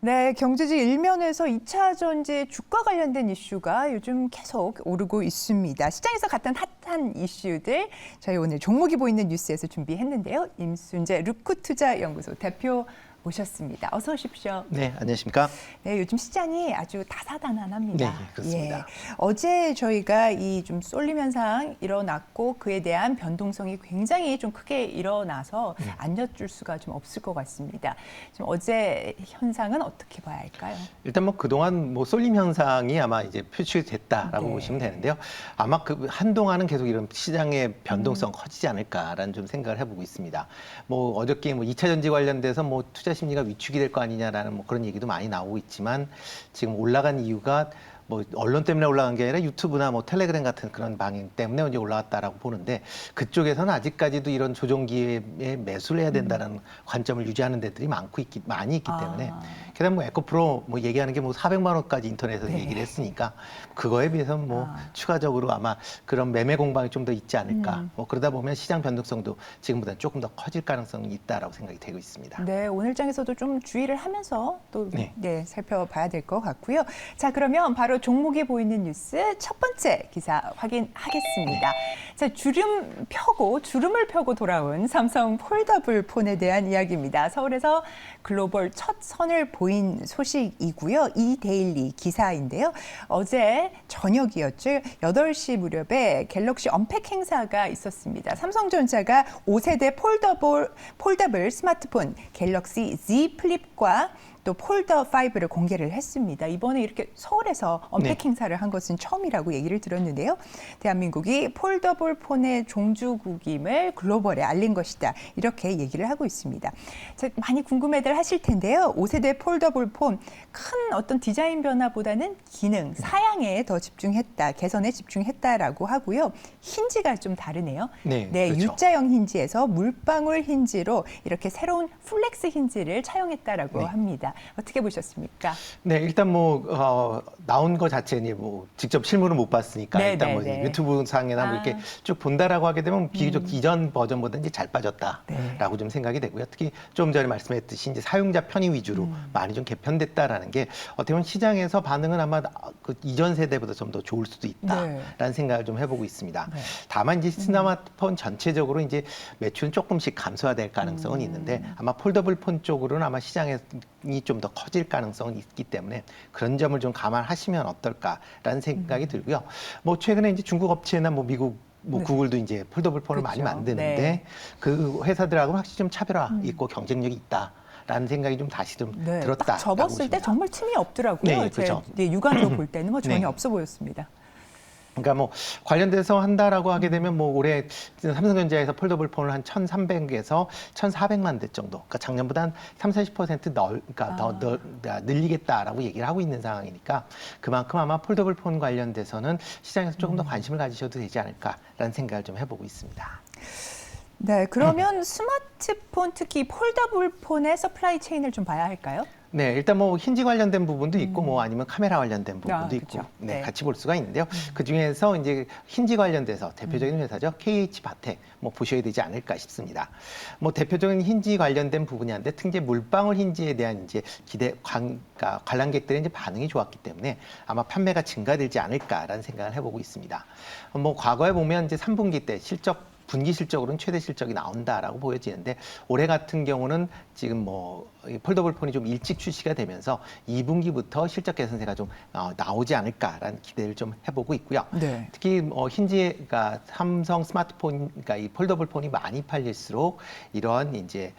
네, 경제지 일면에서 2차 전지 주가 관련된 이슈가 요즘 계속 오르고 있습니다. 시장에서 갔던 핫한 이슈들 저희 오늘 종목이 보이는 뉴스에서 준비했는데요. 임순재 루크투자연구소 대표 모셨습니다. 어서 오십시오. 네, 안녕하십니까? 네, 요즘 시장이 아주 다사다난합니다. 네, 그렇습니다. 예, 어제 저희가 이 좀 쏠림 현상 일어났고 그에 대한 변동성이 굉장히 좀 크게 일어나서 안 여쭐 수가 좀 없을 것 같습니다. 좀 어제 현상은 어떻게 봐야 할까요? 일단 뭐 그동안 뭐 쏠림 현상이 아마 이제 표출됐다라고 네. 보시면 되는데요. 아마 그 한동안은 계속 이런 시장의 변동성 커지지 않을까라는 좀 생각을 해보고 있습니다. 뭐 어저께 뭐 2차 전지 관련돼서 뭐 투자 심리가 위축이 될 거 아니냐라는 뭐 그런 얘기도 많이 나오고 있지만 지금 올라간 이유가 뭐 언론 때문에 올라간 게 아니라 유튜브나 뭐 텔레그램 같은 그런 방향 때문에 이제 올라갔다라고 보는데 그쪽에서는 아직까지도 이런 조정 기회에 매수를 해야 된다는 관점을 유지하는 데들이 많이 있기 때문에 게다가 뭐 에코프로 뭐 얘기하는 게 뭐 400만 원까지 인터넷에서 네. 얘기를 했으니까 그거에 비해서는 뭐 추가적으로 아마 그런 매매 공방이 좀 더 있지 않을까. 뭐 그러다 보면 시장 변동성도 지금보다 조금 더 커질 가능성이 있다라고 생각이 되고 있습니다. 네, 오늘장에서도 좀 주의를 하면서 또 네. 살펴봐야 될 것 같고요. 자, 그러면 바로 종목이 보이는 뉴스 첫 번째 기사 확인하겠습니다. 자, 주름을 펴고 돌아온 삼성 폴더블 폰에 대한 이야기입니다. 서울에서 글로벌 첫 선을 보인 소식이고요. 이데일리 기사인데요. 어제 저녁이었죠. 8시 무렵에 갤럭시 언팩 행사가 있었습니다. 삼성전자가 5세대 폴더블 스마트폰 갤럭시 Z 플립과 또 폴더 5를 공개를 했습니다. 이번에 이렇게 서울에서 언팩 행사를 한 것은 처음이라고 얘기를 들었는데요. 대한민국이 폴더블 폰의 종주국임을 글로벌에 알린 것이다. 이렇게 얘기를 하고 있습니다. 많이 궁금해들 하실 텐데요. 5세대 폴더블 폰 큰 어떤 디자인 변화보다는 기능, 사양에 더 집중했다. 개선에 집중했다라고 하고요. 힌지가 좀 다르네요. 네, 그렇죠. U자형 힌지에서 물방울 힌지로 이렇게 새로운 플렉스 힌지를 차용했다라고 합니다. 어떻게 보셨습니까? 네, 일단 뭐 나온 거 자체는 뭐 직접 실물은 못 봤으니까 일단 뭐 유튜브 상이나 뭐 이렇게 쭉 본다라고 하게 되면 비교적 이전 버전보다 이제 잘 빠졌다라고 좀 생각이 되고요. 특히 좀 전에 말씀했듯이 이제 사용자 편의 위주로 많이 좀 개편됐다라는 게 어떻게 보면 시장에서 반응은 아마 그 이전 세대보다 좀 더 좋을 수도 있다라는 생각을 좀 해보고 있습니다. 다만 이제 스마트폰 전체적으로 이제 매출은 조금씩 감소화될 가능성은 있는데 아마 폴더블 폰 쪽으로는 아마 시장이 좀 더 커질 가능성은 있기 때문에 그런 점을 좀 감안하시면 어떨까라는 생각이 들고요. 뭐 최근에 이제 중국 업체나 뭐 미국 구글도 이제 폴더블 폰을 많이 만드는데 그 회사들하고는 확실히 좀 차별화 있고 경쟁력이 있다. 라는 생각이 좀 다시 좀 들었다. 딱 접었을 때 정말 틈이 없더라고요. 네, 그렇죠. 육안으로 볼 때는 뭐 전혀 없어 보였습니다. 그러니까 뭐 관련돼서 한다라고 하게 되면 뭐 올해 삼성전자에서 폴더블 폰을 한 1,300에서 1,400만 대 정도. 그러니까 작년보다 한 30~40% 더 늘리겠다라고 얘기를 하고 있는 상황이니까 그만큼 아마 폴더블 폰 관련돼서는 시장에서 조금 더 관심을 가지셔도 되지 않을까라는 생각을 좀 해보고 있습니다. 네, 그러면 스마트폰 특히 폴더블 폰의 서플라이 체인을 좀 봐야 할까요? 네, 일단 뭐 힌지 관련된 부분도 있고 뭐 아니면 카메라 관련된 부분도 있고 그렇죠. 네, 같이 볼 수가 있는데요. 그 중에서 이제 힌지 관련돼서 대표적인 회사죠. KH바텍 뭐 보셔야 되지 않을까 싶습니다. 뭐 대표적인 힌지 관련된 부분이 한데 특히 물방울 힌지에 대한 이제 관람객들의 이제 반응이 좋았기 때문에 아마 판매가 증가되지 않을까라는 생각을 해보고 있습니다. 뭐 과거에 보면 이제 3분기 때 분기 실적으로는 최대 실적이 나온다라고 보여지는데 올해 같은 경우는 지금 뭐 폴더블 폰이 좀 일찍 출시가 되면서 2분기부터 실적 개선세가 좀 나오지 않을까라는 기대를 좀 해보고 있고요. 네. 특히 그러니까 삼성 스마트폰, 그러니까 이 폴더블 폰이 많이 팔릴수록 이런 이제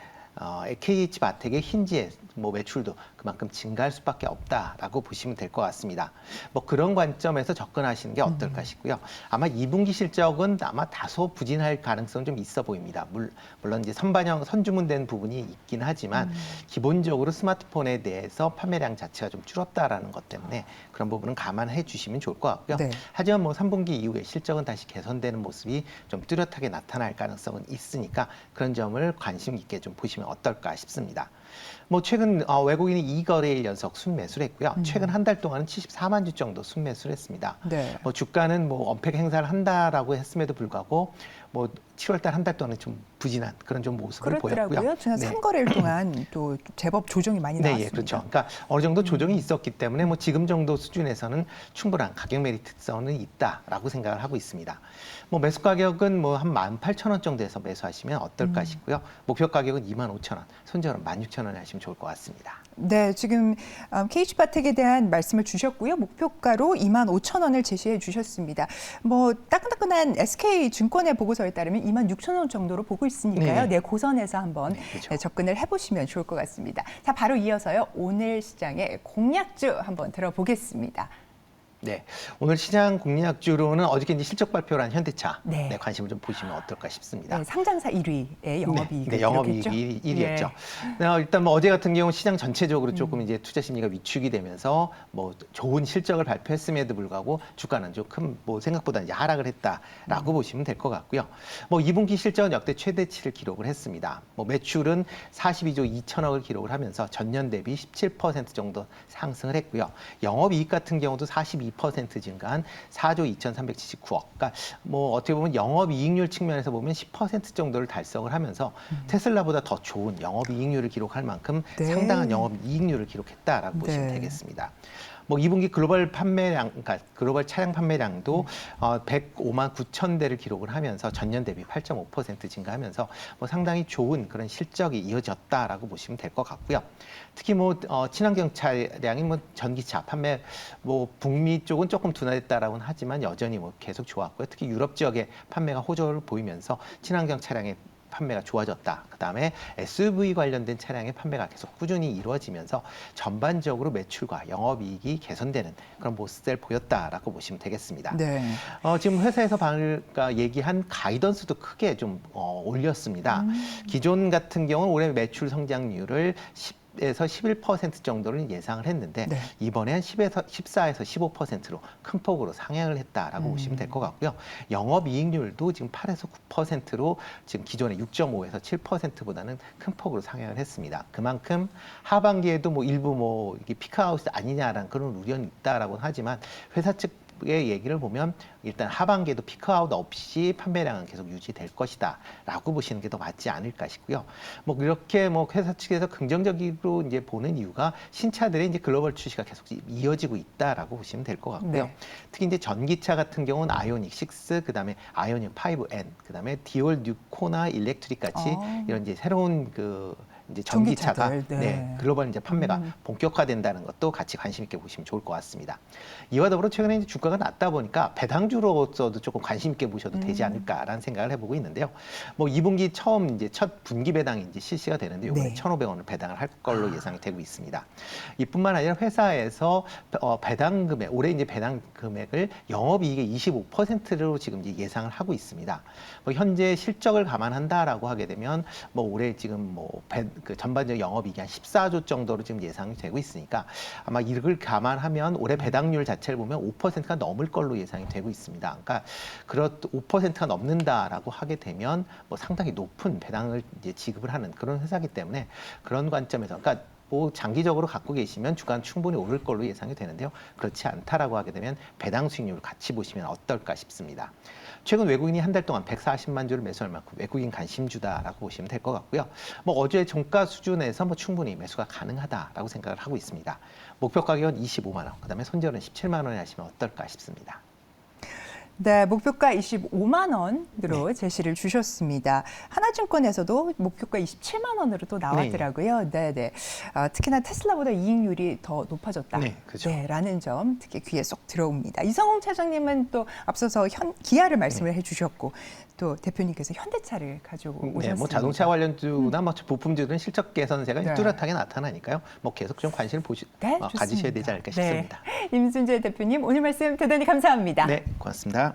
KH바텍의 힌지의 뭐 매출도 그만큼 증가할 수밖에 없다라고 보시면 될 것 같습니다. 뭐 그런 관점에서 접근하시는 게 어떨까 싶고요. 아마 2분기 실적은 아마 다소 부진할 가능성은 좀 있어 보입니다. 물론 이제 선주문된 부분이 있긴 하지만 기본적으로 스마트폰에 대해서 판매량 자체가 좀 줄었다라는 것 때문에 그런 부분은 감안해 주시면 좋을 것 같고요. 하지만 뭐 3분기 이후에 실적은 다시 개선되는 모습이 좀 뚜렷하게 나타날 가능성은 있으니까 그런 점을 관심 있게 좀 보시면 어떨까 싶습니다. 뭐 최근 외국인이 2거래일 연속 순매수를 했고요. 최근 한 달 동안은 74만 주 정도 순매수를 했습니다. 뭐 주가는 뭐 언팩 행사를 한다라고 했음에도 불구하고 뭐 7월달 한 달 동안은 좀 부진한 그런 좀 모습을 그렇더라고요. 보였고요. 지난 네. 3거래일 동안 또 제법 조정이 많이 네, 나왔습니다. 예, 그렇죠. 그러니까 어느 정도 조정이 있었기 때문에 뭐 지금 정도 수준에서는 충분한 가격 메리트성은 있다라고 생각을 하고 있습니다. 뭐 매수 가격은 뭐 한 18,000원 정도에서 매수하시면 어떨까 싶고요. 목표 가격은 25,000원, 손절은 16,000원에 하시면 좋을 것 같습니다. 네, 지금 KH바텍에 대한 말씀을 주셨고요. 목표가로 25,000원을 제시해 주셨습니다. 뭐 따끈따끈한 SK증권의 보고서에 따르면 26,000원 정도로 보고 있으니까요. 네. 네, 고선에서 한번 그렇죠. 네, 접근을 해보시면 좋을 것 같습니다. 자, 바로 이어서요. 오늘 시장의 공략주 한번 들어보겠습니다. 네, 오늘 시장 공략주로는 어저께 이제 실적 발표를 한 현대차 네. 네, 관심을 좀 보시면 어떨까 싶습니다. 네, 상장사 1위의 영업이익을 네, 영업이익이 기록했죠. 1위였죠. 일단 뭐 어제 같은 경우 시장 전체적으로 조금 이제 투자 심리가 위축이 되면서 뭐 좋은 실적을 발표했음에도 불구하고 주가는 조금 뭐 생각보다 이제 하락을 했다라고 보시면 될 것 같고요. 뭐 2분기 실적은 역대 최대치를 기록을 했습니다. 뭐 매출은 42조 2천억을 기록을 하면서 전년 대비 17% 정도 상승을 했고요. 영업이익 같은 경우도 42% 증가한 4조 2,379억. 그러니까 뭐 어떻게 보면 영업이익률 측면에서 보면 10% 정도를 달성을 하면서 테슬라보다 더 좋은 영업이익률을 기록할 만큼 네. 상당한 영업이익률을 기록했다라고 보시면 네. 되겠습니다. 뭐 2분기 글로벌 판매량, 그러니까 글로벌 차량 판매량도 105만 9천 대를 기록을 하면서 전년 대비 8.5% 증가하면서 뭐 상당히 좋은 그런 실적이 이어졌다라고 보시면 될 것 같고요. 특히 뭐 친환경 차량이 뭐 전기차 판매 뭐 북미 쪽은 조금 둔화됐다라고는 하지만 여전히 뭐 계속 좋았고요. 특히 유럽 지역의 판매가 호조를 보이면서 친환경 차량의 판매가 좋아졌다. 그다음에 SUV 관련된 차량의 판매가 계속 꾸준히 이루어지면서 전반적으로 매출과 영업이익이 개선되는 그런 모습을 보였다라고 보시면 되겠습니다. 네. 지금 회사에서 얘기한 가이던스도 크게 좀 올렸습니다. 기존 같은 경우는 올해 매출 성장률을 10에서 11% 정도를 예상을 했는데 네. 이번에 한 14에서 15%로 큰 폭으로 상향을 했다라고 보시면 될 것 같고요. 영업이익률도 지금 8에서 9%로 지금 기존의 6.5에서 7%보다는 큰 폭으로 상향을 했습니다. 그만큼 하반기에도 뭐 일부 뭐 이게 피크아웃 아니냐라는 그런 우려는 있다라고 하지만 회사 측 의 얘기를 보면 일단 하반기에도 피크아웃 없이 판매량은 계속 유지될 것이다 라고 보시는 게 더 맞지 않을까 싶고요. 뭐 이렇게 뭐 회사 측에서 긍정적으로 이제 보는 이유가 신차들의 이제 글로벌 출시가 계속 이어지고 있다라고 보시면 될 것 같고요. 네. 특히 이제 전기차 같은 경우는 아이오닉 6, 그다음에 아이오닉 5N, 그다음에 디올 뉴코나 일렉트릭 같이 이런 이제 새로운 그 이제 전기차가 전기차들, 네. 글로벌 이제 판매가 본격화된다는 것도 같이 관심 있게 보시면 좋을 것 같습니다. 이와 더불어 최근에 이제 주가가 낮다 보니까 배당주로서도 조금 관심 있게 보셔도 되지 않을까라는 생각을 해보고 있는데요. 뭐 2분기 처음 이제 첫 분기 배당이 이제 실시가 되는데 이번에 네. 1,500원을 배당을 할 걸로 예상이 되고 있습니다. 이뿐만 아니라 회사에서 배당 금액, 올해 이제 배당 금액을 영업이익의 25%로 지금 이제 예상을 하고 있습니다. 뭐 현재 실적을 감안한다라고 하게 되면 뭐 올해 지금 그 전반적 영업이익이 한 14조 정도로 지금 예상이 되고 있으니까 아마 이걸 감안하면 올해 배당률 자체를 보면 5%가 넘을 걸로 예상이 되고 있습니다. 그러니까 5%가 넘는다라고 하게 되면 뭐 상당히 높은 배당을 이제 지급을 하는 그런 회사이기 때문에 그런 관점에서 그러니까 뭐 장기적으로 갖고 계시면 주가는 충분히 오를 걸로 예상이 되는데요. 그렇지 않다라고 하게 되면 배당 수익률을 같이 보시면 어떨까 싶습니다. 최근 외국인이 한 달 동안 140만 주를 매수할 만큼 외국인 관심주다라고 보시면 될 것 같고요. 뭐 어제 종가 수준에서 뭐 충분히 매수가 가능하다라고 생각을 하고 있습니다. 목표 가격은 25만 원, 그다음에 손절은 17만 원에 하시면 어떨까 싶습니다. 네, 목표가 25만 원으로 제시를 주셨습니다. 하나증권에서도 목표가 27만 원으로 또 나왔더라고요. 네, 네. 특히나 테슬라보다 이익률이 더 높아졌다. 네, 그렇죠. 네, 라는 점 특히 귀에 쏙 들어옵니다. 이성홍 차장님은 또 앞서서 기아를 말씀을 해주셨고 또 대표님께서 현대차를 가지고 오셨습니다. 네, 뭐 자동차 관련주나 뭐 부품주들은 실적 개선세가 네. 뚜렷하게 나타나니까요. 뭐 계속 좀 관심을 가지셔야 되지 않을까 싶습니다. 네. 임순재 대표님 오늘 말씀 대단히 감사합니다. 네, 고맙습니다.